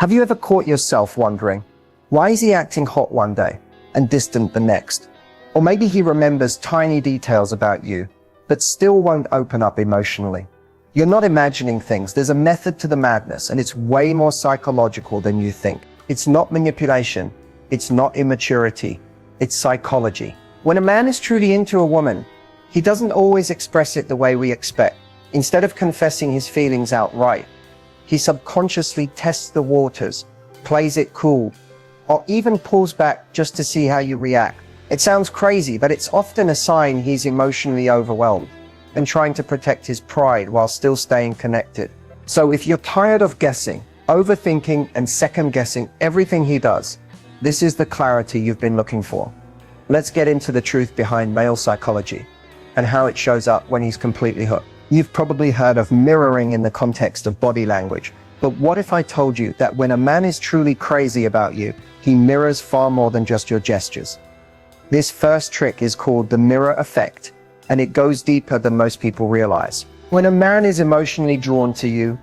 Have you ever caught yourself wondering, why is he acting hot one day and distant the next? Or maybe he remembers tiny details about you, but still won't open up emotionally. You're not imagining things. There's a method to the madness, and it's way more psychological than you think. It's not manipulation. It's not immaturity. It's psychology. When a man is truly into a woman, he doesn't always express it the way we expect. Instead of confessing his feelings outright, he subconsciously tests the waters, plays it cool, or even pulls back just to see how you react. It sounds crazy, but it's often a sign he's emotionally overwhelmed and trying to protect his pride while still staying connected. So if you're tired of guessing, overthinking, and second-guessing everything he does, this is the clarity you've been looking for. Let's get into the truth behind male psychology and how it shows up when he's completely hooked. You've probably heard of mirroring in the context of body language, but what if I told you that when a man is truly crazy about you, he mirrors far more than just your gestures? This first trick is called the mirror effect, and it goes deeper than most people realize. When a man is emotionally drawn to you,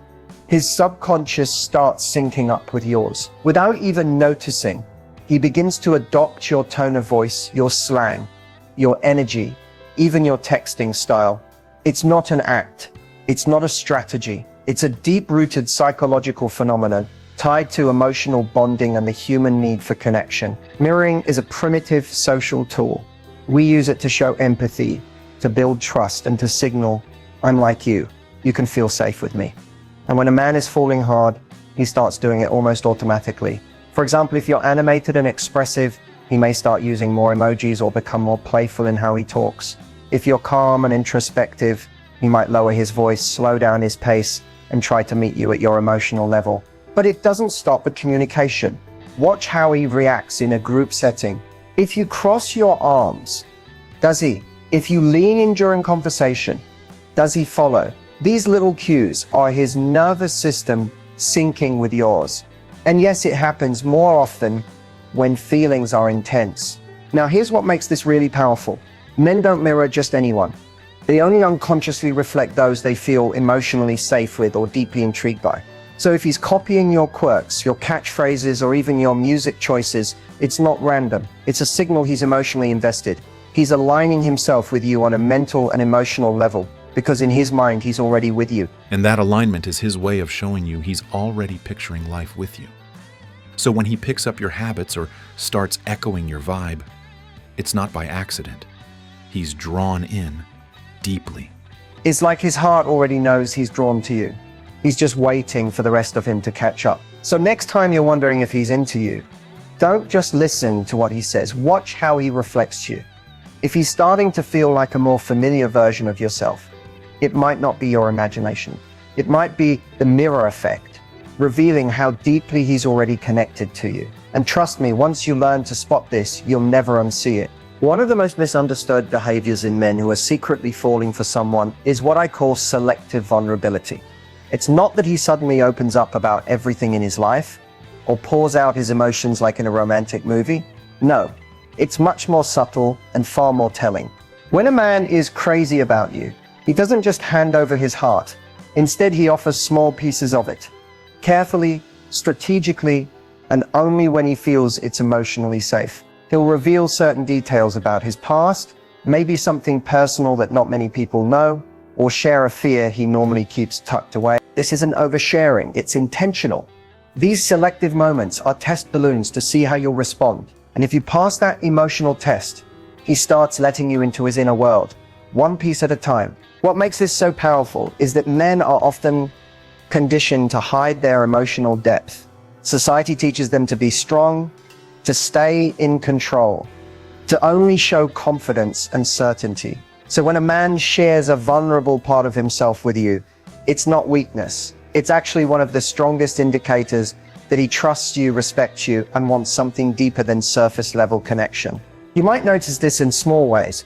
his subconscious starts syncing up with yours. Without even noticing, he begins to adopt your tone of voice, your slang, your energy, even your texting style. It's not an act. It's not a strategy. It's a deep-rooted psychological phenomenon tied to emotional bonding and the human need for connection. Mirroring is a primitive social tool. We use it to show empathy, to build trust, and to signal, I'm like you. You can feel safe with me. And when a man is falling hard, he starts doing it almost automatically. For example, if you're animated and expressive, he may start using more emojis or become more playful in how he talks. If you're calm and introspective, he might lower his voice, slow down his pace, and try to meet you at your emotional level. But it doesn't stop at communication. Watch how he reacts in a group setting. If you cross your arms, does he? If you lean in during conversation, does he follow? These little cues are his nervous system syncing with yours. And yes, it happens more often when feelings are intense. Now, here's what makes this really powerful. Men don't mirror just anyone. They only unconsciously reflect those they feel emotionally safe with or deeply intrigued by. So if he's copying your quirks, your catchphrases, or even your music choices, it's not random. It's a signal he's emotionally invested. He's aligning himself with you on a mental and emotional level, because in his mind, he's already with you. And that alignment is his way of showing you he's already picturing life with you. So when he picks up your habits or starts echoing your vibe, it's not by accident. He's drawn in deeply. It's like his heart already knows he's drawn to you. He's just waiting for the rest of him to catch up. So next time you're wondering if he's into you, don't just listen to what he says. Watch how he reflects you. If he's starting to feel like a more familiar version of yourself, it might not be your imagination. It might be the mirror effect, revealing how deeply he's already connected to you. And trust me, once you learn to spot this, you'll never unsee it. One of the most misunderstood behaviors in men who are secretly falling for someone is what I call selective vulnerability. It's not that he suddenly opens up about everything in his life or pours out his emotions like in a romantic movie. No, it's much more subtle and far more telling. When a man is crazy about you, he doesn't just hand over his heart. Instead, he offers small pieces of it, carefully, strategically, and only when he feels it's emotionally safe. He'll reveal certain details about his past, maybe something personal that not many people know, or share a fear he normally keeps tucked away. This isn't oversharing, it's intentional. These selective moments are test balloons to see how you'll respond. And if you pass that emotional test, he starts letting you into his inner world, one piece at a time. What makes this so powerful is that men are often conditioned to hide their emotional depth. Society teaches them to be strong, to stay in control, to only show confidence and certainty. So when a man shares a vulnerable part of himself with you, it's not weakness. It's actually one of the strongest indicators that he trusts you, respects you, and wants something deeper than surface level connection. You might notice this in small ways.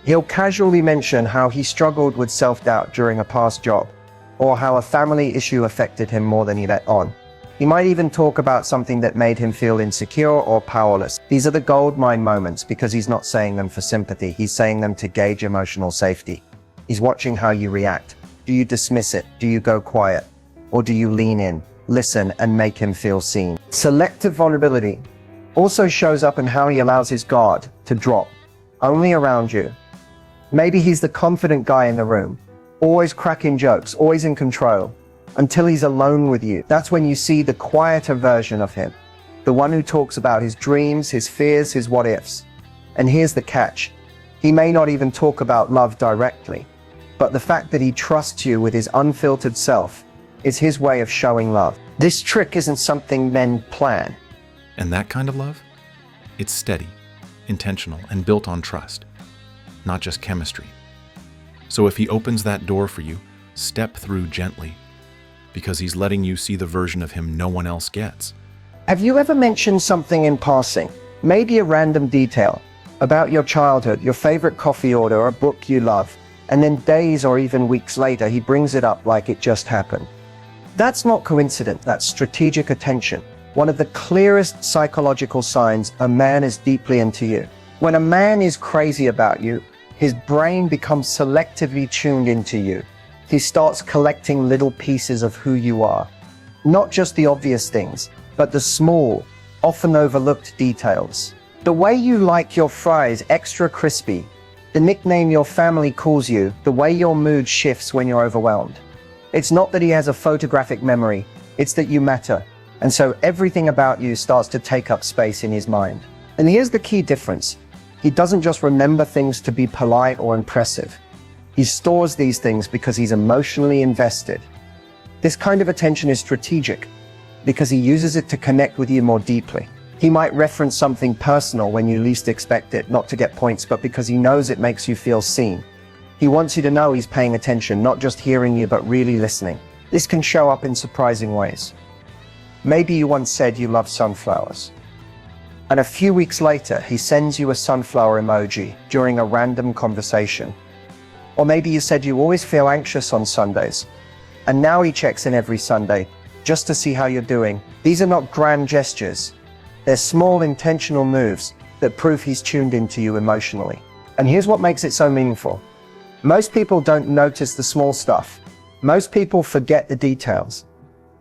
He'll casually mention how he struggled with self-doubt during a past job, or how a family issue affected him more than he let on. He might even talk about something that made him feel insecure or powerless. These are the goldmine moments because he's not saying them for sympathy. He's saying them to gauge emotional safety. He's watching how you react. Do you dismiss it? Do you go quiet? Or do you lean in? listen, and make him feel seen. Selective vulnerability also shows up in how he allows his guard to drop, only around you. Maybe he's the confident guy in the room, always cracking jokes, always in control, until he's alone with you. That's when you see the quieter version of him, the one who talks about his dreams, his fears, his what-ifs. And here's the catch. He may not even talk about love directly, but the fact that he trusts you with his unfiltered self is his way of showing love. This trick isn't something men plan. And that kind of love? It's steady, intentional, and built on trust, not just chemistry. So if he opens that door for you, step through gently, because he's letting you see the version of him no one else gets. Have you ever mentioned something in passing, maybe a random detail, about your childhood, your favorite coffee order, or a book you love, and then days or even weeks later, he brings it up like it just happened? That's not coincidence, that's strategic attention. One of the clearest psychological signs a man is deeply into you. When a man is crazy about you, his brain becomes selectively tuned into you. He starts collecting little pieces of who you are. Not just the obvious things, but the small, often overlooked details. The way you like your fries extra crispy, the nickname your family calls you, the way your mood shifts when you're overwhelmed. It's not that he has a photographic memory, it's that you matter. And so everything about you starts to take up space in his mind. And here's the key difference. He doesn't just remember things to be polite or impressive. He stores these things because he's emotionally invested. This kind of attention is strategic because he uses it to connect with you more deeply. He might reference something personal when you least expect it, not to get points, but because he knows it makes you feel seen. He wants you to know he's paying attention, not just hearing you, but really listening. This can show up in surprising ways. Maybe you once said you love sunflowers, and a few weeks later, he sends you a sunflower emoji during a random conversation. Or maybe you said you always feel anxious on Sundays, and now he checks in every Sunday just to see how you're doing. These are not grand gestures. They're small intentional moves that prove he's tuned into you emotionally. And here's what makes it so meaningful. Most people don't notice the small stuff. Most people forget the details.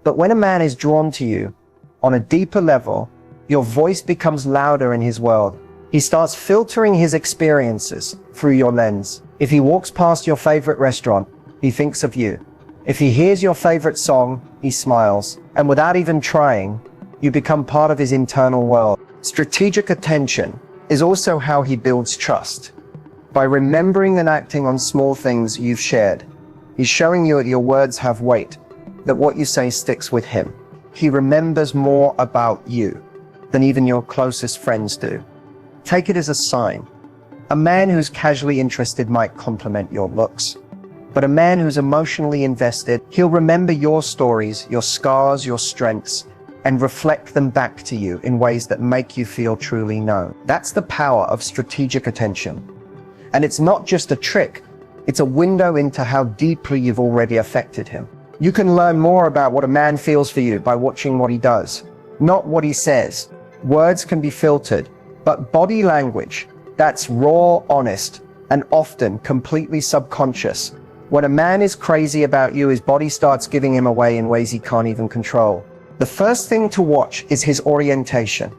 But when a man is drawn to you on a deeper level, your voice becomes louder in his world. He starts filtering his experiences through your lens. If he walks past your favorite restaurant, he thinks of you. If he hears your favorite song, he smiles. And without even trying, you become part of his internal world. Strategic attention is also how he builds trust. By remembering and acting on small things you've shared, he's showing you that your words have weight, that what you say sticks with him. He remembers more about you than even your closest friends do. Take it as a sign. A man who's casually interested might compliment your looks, but a man who's emotionally invested, he'll remember your stories, your scars, your strengths, and reflect them back to you in ways that make you feel truly known. That's the power of strategic attention. And it's not just a trick, it's a window into how deeply you've already affected him. You can learn more about what a man feels for you by watching what he does, not what he says. Words can be filtered, but body language, that's raw, honest, and often completely subconscious. When a man is crazy about you, his body starts giving him away in ways he can't even control. The first thing to watch is his orientation.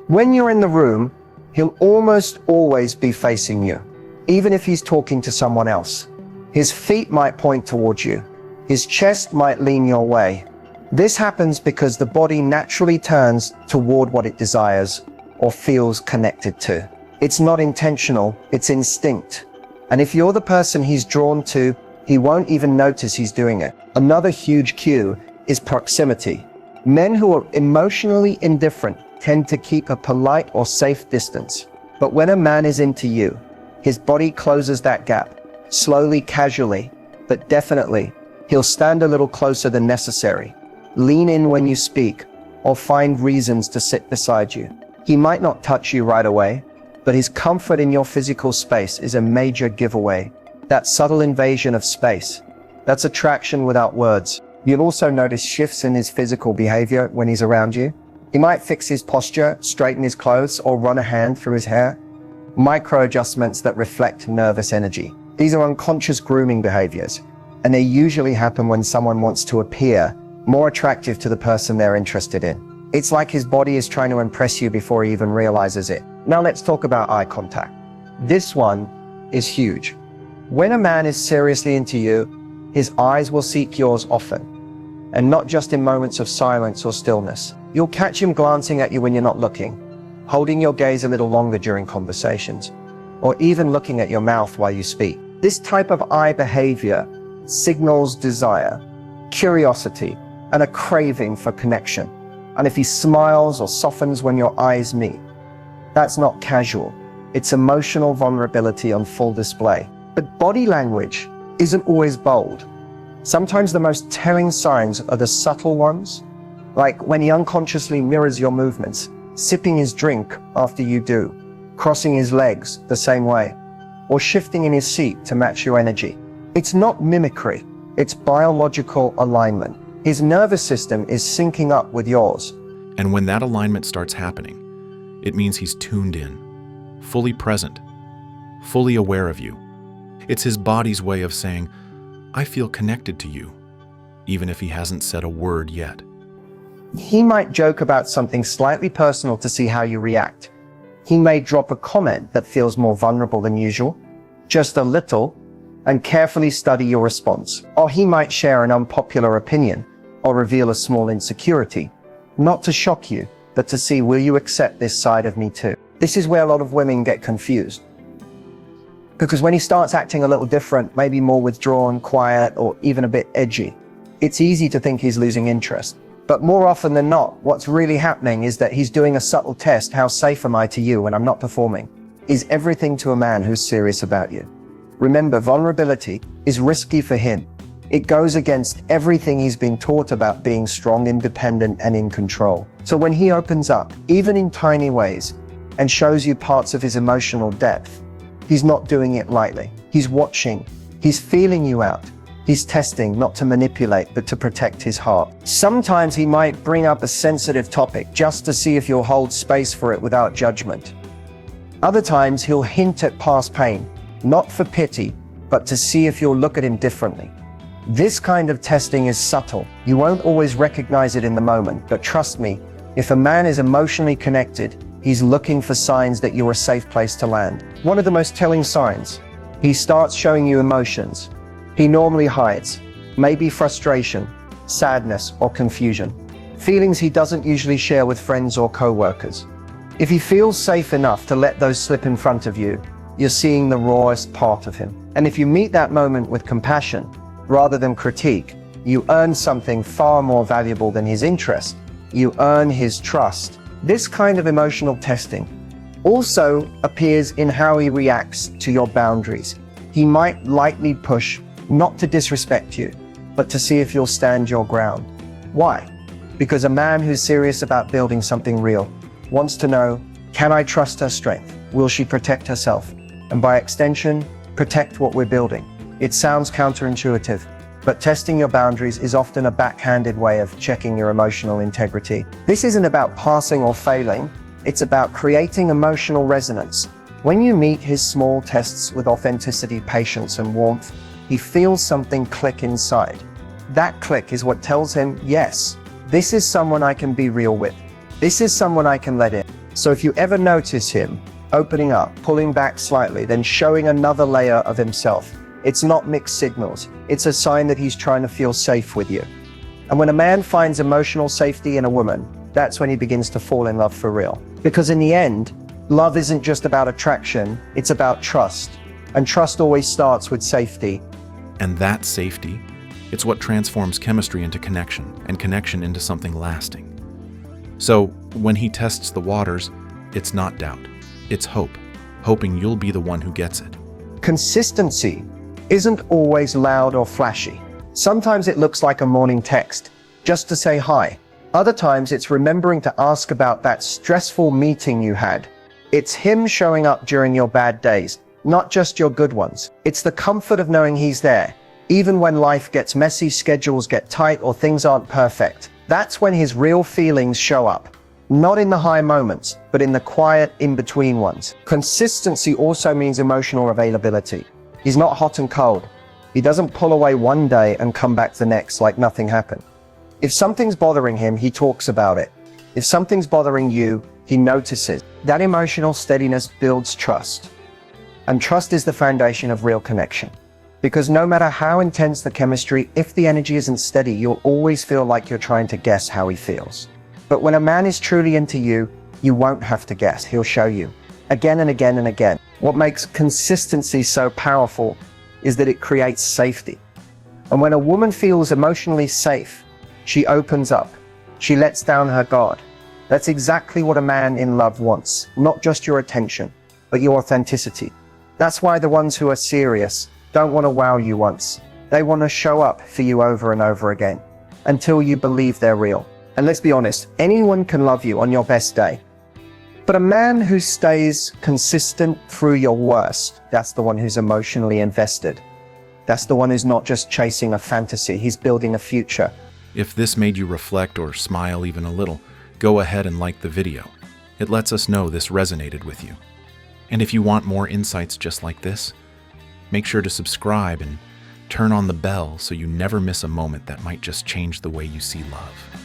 When you're in the room, he'll almost always be facing you, even if he's talking to someone else. His feet might point towards you. His chest might lean your way. This happens because the body naturally turns toward what it desires or feels connected to. It's not intentional, it's instinct. And if you're the person he's drawn to, he won't even notice he's doing it. Another huge cue is proximity. Men who are emotionally indifferent tend to keep a polite or safe distance. But when a man is into you, his body closes that gap, slowly, casually, but definitely. He'll stand a little closer than necessary, lean in when you speak, or find reasons to sit beside you. He might not touch you right away, but his comfort in your physical space is a major giveaway. That subtle invasion of space, that's attraction without words. You'll also notice shifts in his physical behavior when he's around you. He might fix his posture, straighten his clothes, or run a hand through his hair. Micro adjustments that reflect nervous energy. These are unconscious grooming behaviors, and they usually happen when someone wants to appear more attractive to the person they're interested in. It's like his body is trying to impress you before he even realizes it. Now let's talk about eye contact. This one is huge. When a man is seriously into you, his eyes will seek yours often, and not just in moments of silence or stillness. You'll catch him glancing at you when you're not looking, holding your gaze a little longer during conversations, or even looking at your mouth while you speak. This type of eye behavior signals desire, curiosity, and a craving for connection. And if he smiles or softens when your eyes meet, that's not casual. It's emotional vulnerability on full display. But body language isn't always bold. Sometimes the most telling signs are the subtle ones, like when he unconsciously mirrors your movements, sipping his drink after you do, crossing his legs the same way, or shifting in his seat to match your energy. It's not mimicry, it's biological alignment. His nervous system is syncing up with yours. And when that alignment starts happening, it means he's tuned in, fully present, fully aware of you. It's his body's way of saying, I feel connected to you, even if he hasn't said a word yet. He might joke about something slightly personal to see how you react. He may drop a comment that feels more vulnerable than usual, just a little, and carefully study your response. Or he might share an unpopular opinion or reveal a small insecurity, not to shock you, but to see, will you accept this side of me too? This is where a lot of women get confused. Because when he starts acting a little different, maybe more withdrawn, quiet, or even a bit edgy, it's easy to think he's losing interest. But more often than not, what's really happening is that he's doing a subtle test. How safe am I to you when I'm not performing? Is everything to a man who's serious about you. Remember, vulnerability is risky for him. It goes against everything he's been taught about being strong, independent, and in control. So when he opens up, even in tiny ways, and shows you parts of his emotional depth, he's not doing it lightly. He's watching. He's feeling you out. He's testing, not to manipulate, but to protect his heart. Sometimes he might bring up a sensitive topic just to see if you'll hold space for it without judgment. Other times he'll hint at past pain, not for pity, but to see if you'll look at him differently. This kind of testing is subtle. You won't always recognize it in the moment, but trust me, if a man is emotionally connected, he's looking for signs that you're a safe place to land. One of the most telling signs, he starts showing you emotions he normally hides, maybe frustration, sadness, or confusion. Feelings he doesn't usually share with friends or co-workers. If he feels safe enough to let those slip in front of you, you're seeing the rawest part of him. And if you meet that moment with compassion, rather than critique, you earn something far more valuable than his interest. You earn his trust. This kind of emotional testing also appears in how he reacts to your boundaries. He might lightly push, not to disrespect you, but to see if you'll stand your ground. Why? Because a man who's serious about building something real wants to know, can I trust her strength? Will she protect herself? And by extension, protect what we're building. It sounds counterintuitive, but testing your boundaries is often a backhanded way of checking your emotional integrity. This isn't about passing or failing, it's about creating emotional resonance. When you meet his small tests with authenticity, patience, and warmth, he feels something click inside. That click is what tells him, yes, this is someone I can be real with. This is someone I can let in. So if you ever notice him opening up, pulling back slightly, then showing another layer of himself, it's not mixed signals. It's a sign that he's trying to feel safe with you. And when a man finds emotional safety in a woman, that's when he begins to fall in love for real. Because in the end, love isn't just about attraction, it's about trust. And trust always starts with safety. And that safety, it's what transforms chemistry into connection, and connection into something lasting. So when he tests the waters, it's not doubt, it's hope, hoping you'll be the one who gets it. Consistency isn't always loud or flashy. Sometimes it looks like a morning text, just to say hi. Other times it's remembering to ask about that stressful meeting you had. It's him showing up during your bad days, not just your good ones. It's the comfort of knowing he's there, even when life gets messy, schedules get tight, or things aren't perfect. That's when his real feelings show up. Not in the high moments, but in the quiet, in-between ones. Consistency also means emotional availability. He's not hot and cold. He doesn't pull away one day and come back the next like nothing happened. If something's bothering him, he talks about it. If something's bothering you, he notices. That emotional steadiness builds trust. And trust is the foundation of real connection. Because no matter how intense the chemistry, if the energy isn't steady, you'll always feel like you're trying to guess how he feels. But when a man is truly into you, you won't have to guess. He'll show you again and again and again. What makes consistency so powerful is that it creates safety. And when a woman feels emotionally safe, she opens up. She lets down her guard. That's exactly what a man in love wants. Not just your attention, but your authenticity. That's why the ones who are serious don't want to wow you once. They want to show up for you over and over again until you believe they're real. And let's be honest, anyone can love you on your best day. But a man who stays consistent through your worst, that's the one who's emotionally invested. That's the one who's not just chasing a fantasy, he's building a future. If this made you reflect or smile even a little, go ahead and like the video. It lets us know this resonated with you. And if you want more insights just like this, make sure to subscribe and turn on the bell so you never miss a moment that might just change the way you see love.